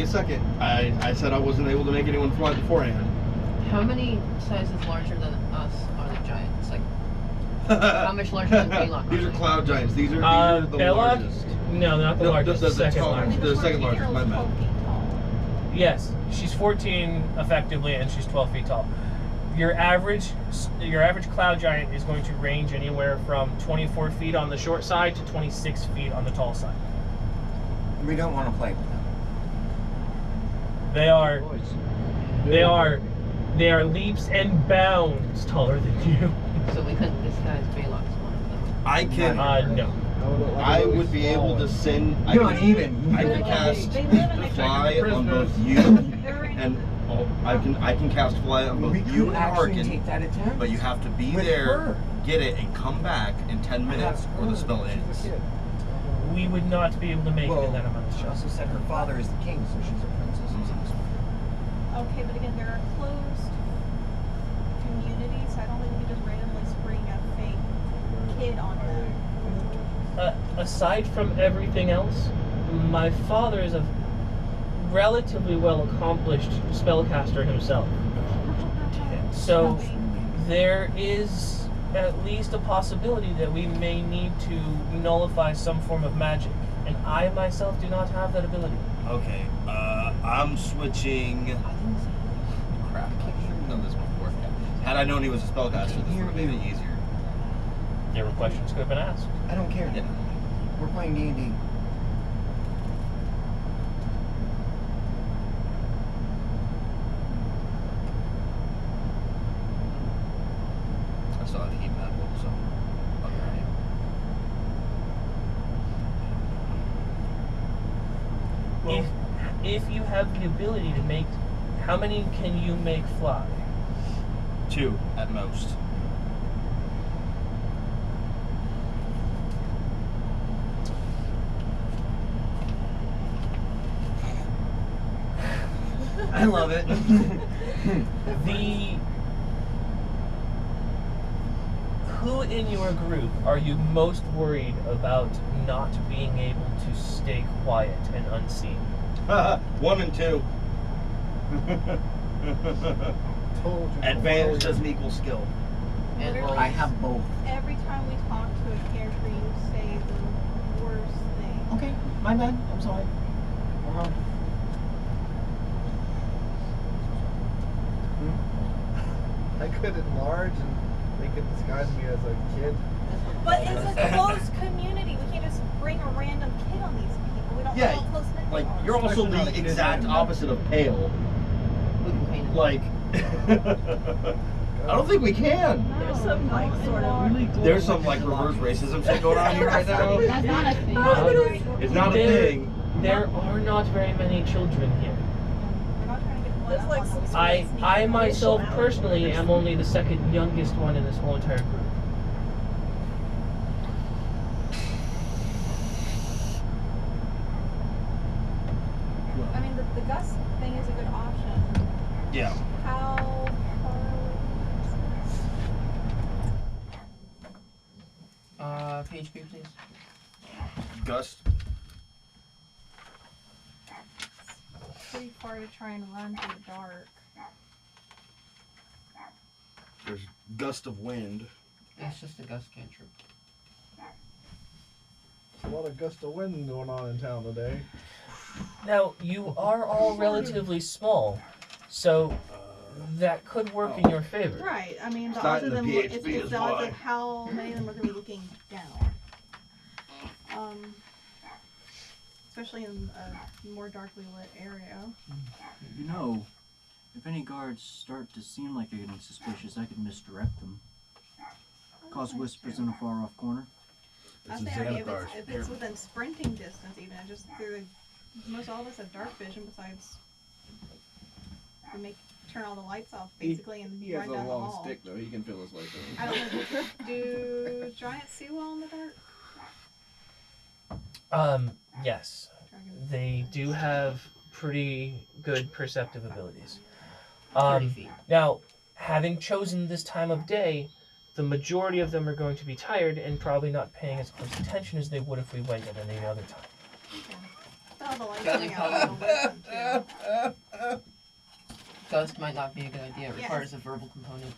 a second. I said I wasn't able to make anyone fly beforehand. How many sizes larger than us are the giants? Like, how much larger than Baylock? These are cloud giants. These are the Baylock? largest. No, not the largest. The second largest. The second largest. My bad. Yes, she's 14 effectively, and she's 12 feet tall. Your average cloud giant is going to range anywhere from 24 feet on the short side to 26 feet on the tall side. We don't want to play with them. They are leaps and bounds taller than you. So we couldn't disguise Baylock as one of them. I can. No. I would be able to send. I could cast fly on both you and I can cast fly on both you and Harkin. But you have to be there, get it, and come back in 10 minutes, or the spell ends. We would not be able to make it in that amount of She shots. also said her father is the king, so she's a princess. Okay, but again, there are closed communities, so I don't think we can just randomly spring a fake kid on them. Aside from everything else, my father is a relatively well accomplished spellcaster himself. So there is at least a possibility that we may need to nullify some form of magic, and I myself do not have that ability. Okay, I'm switching. Crap, I should have done this before. Had I known he was a spellcaster, this would have made it easier. There were questions could have been asked. I don't care. Yeah. We're playing D&D. I saw a heat map, so. Okay. If you have the ability to make, how many can you make fly? 2 at most. I love it. Who in your group are you most worried about not being able to stay quiet and unseen? 1 and 2. Advantage doesn't equal skill. And Literally, I have both. every time we talk to a character, you say the worst thing. Okay, my bad. I'm sorry. I'm wrong. I could enlarge and they could disguise me as a kid. But it's a closed community. We can't just bring a random kid on these people. We don't know how close knit like they are. you're also Especially not the a kid. exact opposite of pale. we can paint it. Like, I don't think we can. There's some like sort of really cool. There's some like reverse racism shit going on here right now. That's not a thing. It's not a thing. There are not very many children here. We're not trying to get one There's up like on some them. I myself personally am only the second youngest one in this whole entire group. I mean, the Gus thing is a good option. Yeah. How far away Page 3, please. Gust. is pretty far to try and run through the dark. There's gust of wind. It's just a gust cantrip. There's a lot of gust of wind going on in town today. Now, you are all relatively small, so that could work in your favor. Right. I mean, the It's not odds in of the them. PHP It's is the odds why. of how many of them are going to be looking down. Especially in a more darkly lit area. You know, if any guards start to seem like they're getting suspicious, I could misdirect them. Cause whispers in a far off corner. I think if it's within sprinting distance, even just through most all of us have dark vision. Besides, we turn all the lights off basically and He run has a down the long hall. stick though. He can feel his way through. I don't know. Do giants see well in the dark? Yes. They do have pretty good perceptive abilities. 30 feet. Now, having chosen this time of day, the majority of them are going to be tired and probably not paying as close attention as they would if we went at any other time. The all the lights coming out, it'll wake them too. Ghost might not be a good idea. It Yes. requires a verbal component.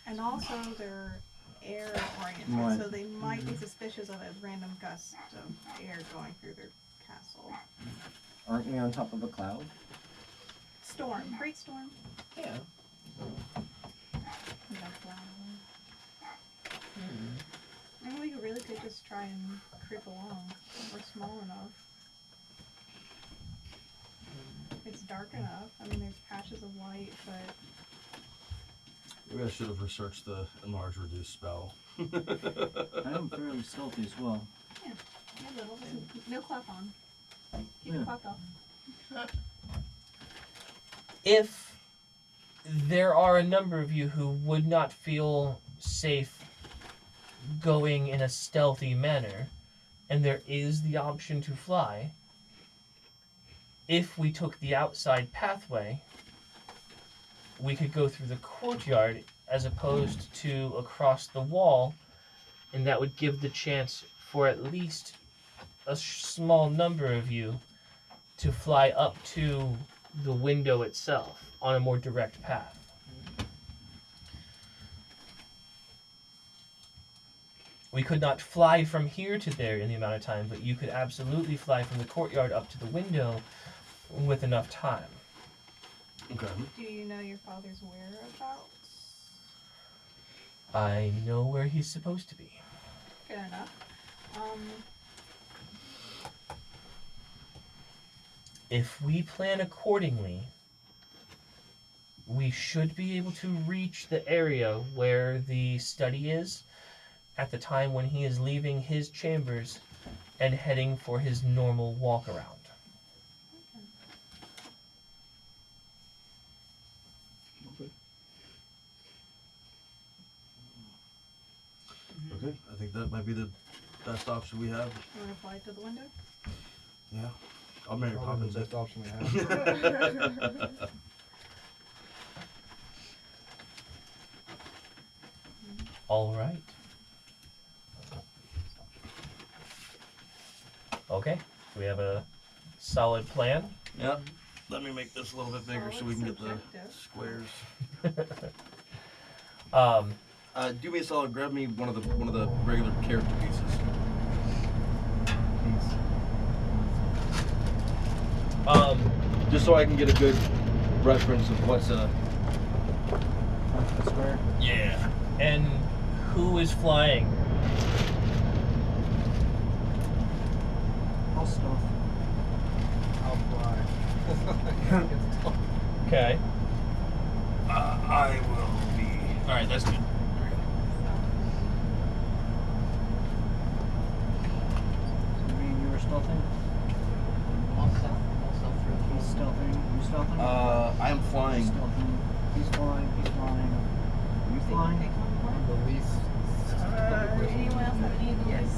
And also, they're air oriented, Right. so they might be suspicious of a random gust of air going through their castle. Aren't we on top of a cloud? Storm, great storm. Yeah. And we really could just try and creep along. We're small enough. It's dark enough. I mean, there's patches of light, but Maybe I should have researched the enlarge reduce spell. I am fairly stealthy as well. yeah, a little. No clock on. Keep Yeah. the clock off. If there are a number of you who would not feel safe going in a stealthy manner, and there is the option to fly, if we took the outside pathway, we could go through the courtyard as opposed to across the wall, and that would give the chance for at least a small number of you to fly up to the window itself on a more direct path. We could not fly from here to there in the amount of time, but you could absolutely fly from the courtyard up to the window with enough time. Okay. Do you know your father's whereabouts? I know where he's supposed to be. Fair enough. If we plan accordingly, we should be able to reach the area where the study is at the time when he is leaving his chambers and heading for his normal walk around. Okay, I think that might be the best option we have. You want to fly to the window? Yeah. I'll Mary Probably Poppins the it. best option we have. All right. Okay, so we have a solid plan. Yep. Let me make this a little bit bigger so we can get the Subjective. squares. Um, Do me a solid. Grab me one of the regular character pieces. Just so I can get a good reference of what's Square. Yeah. and who is flying? I'll stealth. I'll fly. Okay. I will be. All right, that's good. So me and you are stealthing. Also through. He's stealthing. You stealthing? I am He's flying. stealthing. He's flying. He's flying. You Take flying? one more. The least. Anyone else have any of these?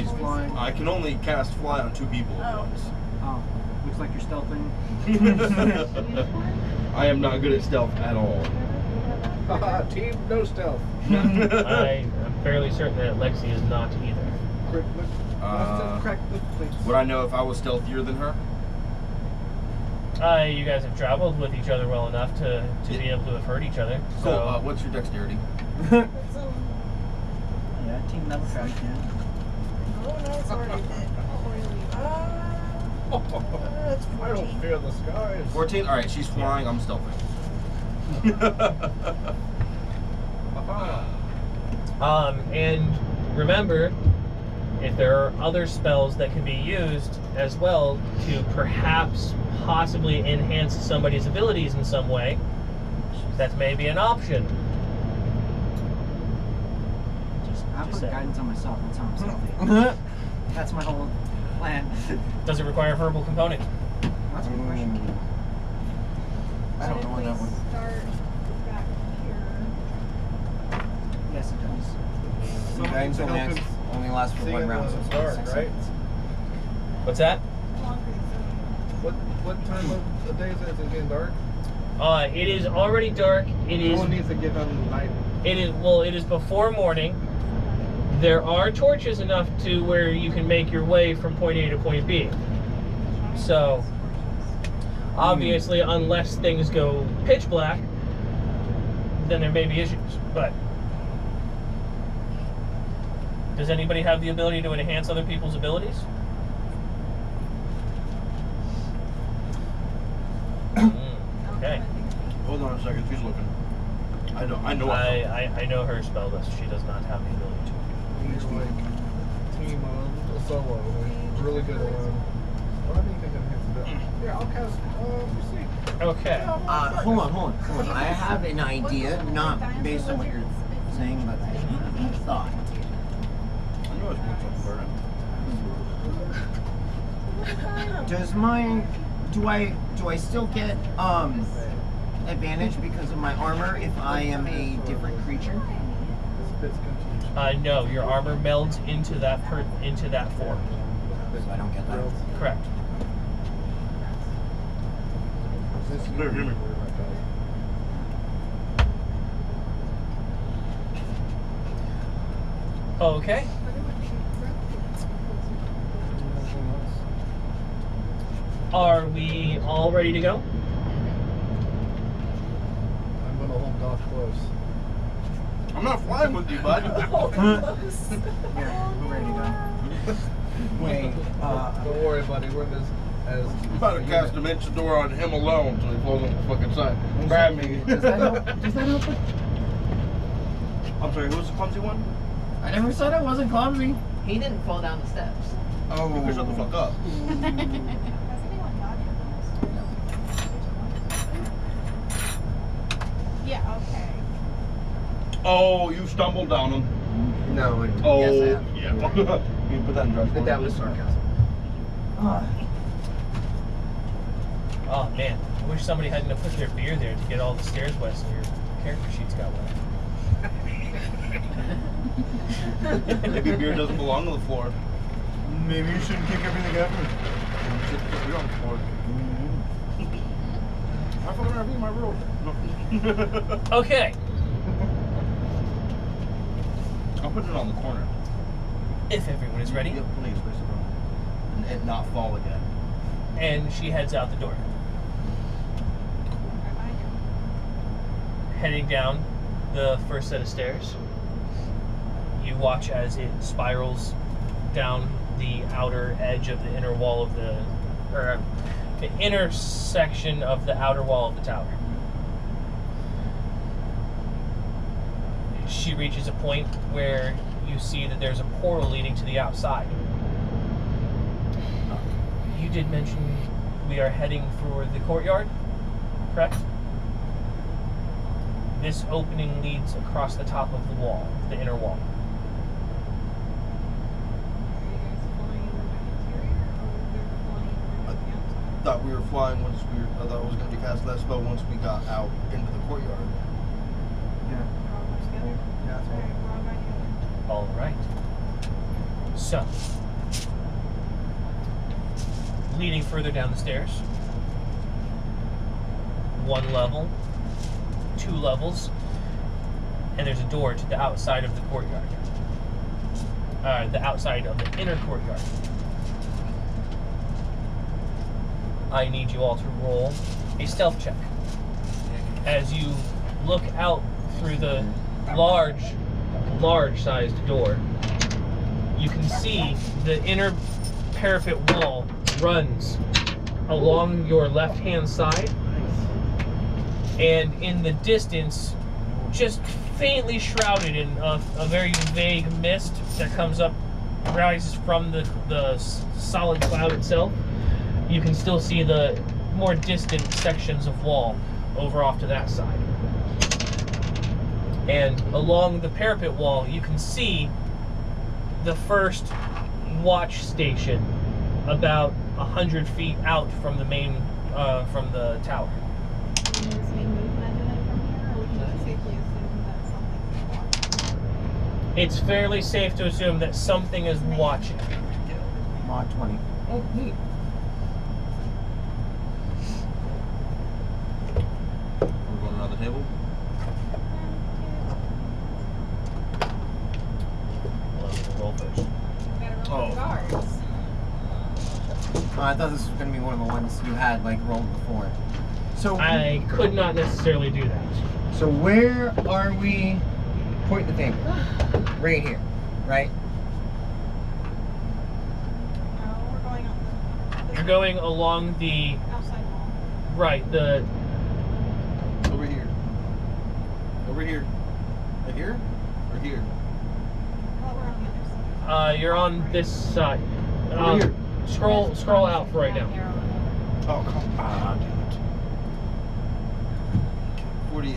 He's flying. I can only cast fly on 2 people at Oh. once. Oh, looks like you're stealthing. I am not good at stealth at all. Team no stealth. I'm fairly certain that Lexi is not either. Crack the plates. Would I know if I was stealthier than her? You guys have traveled with each other well enough to be able to have heard each other. Cool. So What's your dexterity? Yeah, team never trash can. Oh no, it's already hit. That's I don't fear the skies. 14? Alright, she's flying, I'm stealthing. And remember, if there are other spells that can be used as well to perhaps possibly enhance somebody's abilities in some way, that may be an option. I put saying. guidance on myself. That's how I'm stealthy. That's my whole plan. Does it require a verbal component? That's a good question. I don't know on that one. Start back here. Yes, it does. The guidance only lasts for See one in round, the so it's dark, 6 right? seconds. What's that? What time of the day is it? Is it getting dark? It is already dark. It No is. one needs to get on night. It is. Well, it is before morning. There are torches enough to where you can make your way from point A to point B. So, obviously, unless things go pitch black, then there may be issues. But does anybody have the ability to enhance other people's abilities? Okay. Hold on a second. She's looking. I know. I know her spell list. She does not have the ability to. He's like team solo. Like, really good alone. What do you think enhances that? Yeah, I'll cast. Let's see. Okay. Hold on. I have an idea, not based on what you're saying, but I have a thought. I know it's doing something, Faerun. Do I still get advantage because of my armor if I am a different creature? No, your armor melds into that form. So I don't get that. Correct. Here, hear me. Okay. Are we all ready to go? I'm gonna hold Doc close. I'm not flying with you, bud. Yeah, we're ready to go. Wait, Don't worry, buddy. We're this as. I'm about to cast Dimension Door on him alone so he falls on the fucking side. Grab me. Does that help? I'm sorry, who was the clumsy one? I never said I wasn't clumsy. He didn't fall down the steps. Oh. You can shut the fuck up. Has anyone dodged this? Yeah, okay. Oh, you stumbled down him. No, Oh, yes, I have. yeah. You put that in drugs. But that was sarcasm. Oh man, I wish somebody hadn't put their beer there to get all the stairs wet so your character sheets got wet. Maybe beer doesn't belong on the floor. Maybe you shouldn't kick everything up. You should put beer on the floor. I fucking RV my rules. Okay. I'll put it on the corner. If everyone is ready, Yep, plenty of space around. And not fall again. and she heads out the door, heading down the first set of stairs. You watch as it spirals down the outer edge of the inner wall of the inner section of the outer wall of the tower. She reaches a point where you see that there's a portal leading to the outside. You did mention we are heading for the courtyard, correct? This opening leads across the top of the wall, the inner wall. Thought we were flying once we were, I thought I was going to be casting that spell once we got out into the courtyard. Yeah. Yeah, that's right. All right. So, leading further down the stairs, 1 level, 2 levels, and there's a door to the outside of the courtyard. The outside of the inner courtyard. I need you all to roll a stealth check. As you look out through the large-sized door, you can see the inner parapet wall runs along your left-hand side, and in the distance, just faintly shrouded in a very vague mist that comes up, rises from the solid cloud itself, you can still see the more distant sections of wall over off to that side. And along the parapet wall, you can see the first watch station about 100 feet out from the main, from the tower. Is any movement in it from here, or we can just safely assume that something's watching? It's fairly safe to assume that something is watching. Mod 20. Oh, neat. We're going around the table. Roll first. Gotta roll the guards. I thought this was going to be one of the ones you had like rolled before. So I could not necessarily do that. So where are we pointing the finger? Right here, right? We're going on the You're going along the outside wall. right, the Over here. Over here. Right here? Or here? Well, we're on the other side. you're on this side. Over here. Scroll out for right now. Oh, come on, dude. 48.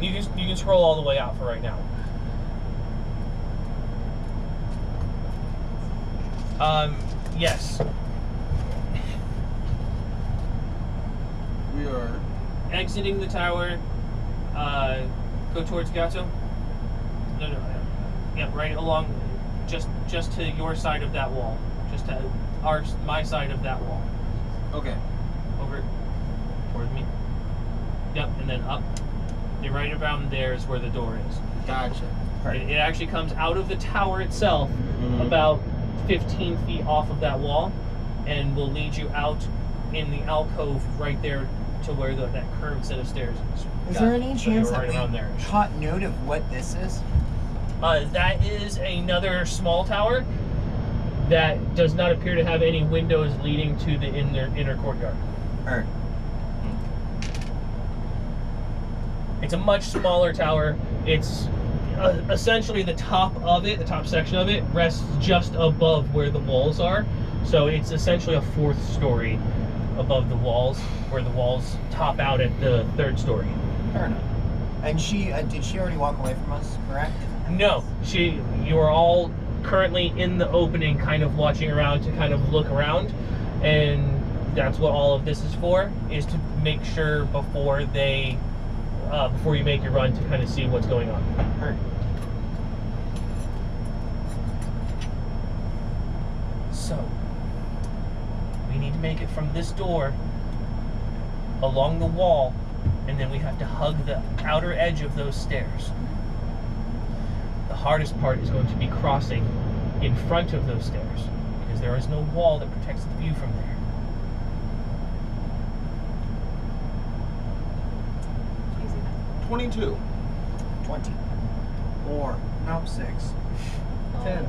You can scroll all the way out for right now. Yes. We are. Exiting the tower, go towards Gato. No. Yeah, right along, just to your side of that wall. Just to my side of that wall. Okay. Over towards me. Yep, and then up. You're right around there is where the door is. Gotcha. It actually comes out of the tower itself, about 15 feet off of that wall, and will lead you out in the alcove right there to where that curved set of stairs is. Is there any chance that right around there? we caught note of what this is? That is another small tower that does not appear to have any windows leading to the inner courtyard. Heard. It's a much smaller tower. It's essentially the top of it, the top section of it, rests just above where the walls are. So it's essentially a 4th story above the walls, where the walls top out at the 3rd story. Fair enough. And she did she already walk away from us? Correct. No, you are all currently in the opening, kind of watching around to kind of look around, and that's what all of this is for, is to make sure before you make your run to kind of see what's going on. Heard. So, we need to make it from this door along the wall, and then we have to hug the outer edge of those stairs. The hardest part is going to be crossing in front of those stairs, because there is no wall that protects the view from there. Easy enough. 22. 20. 4. Nope, 6. 10.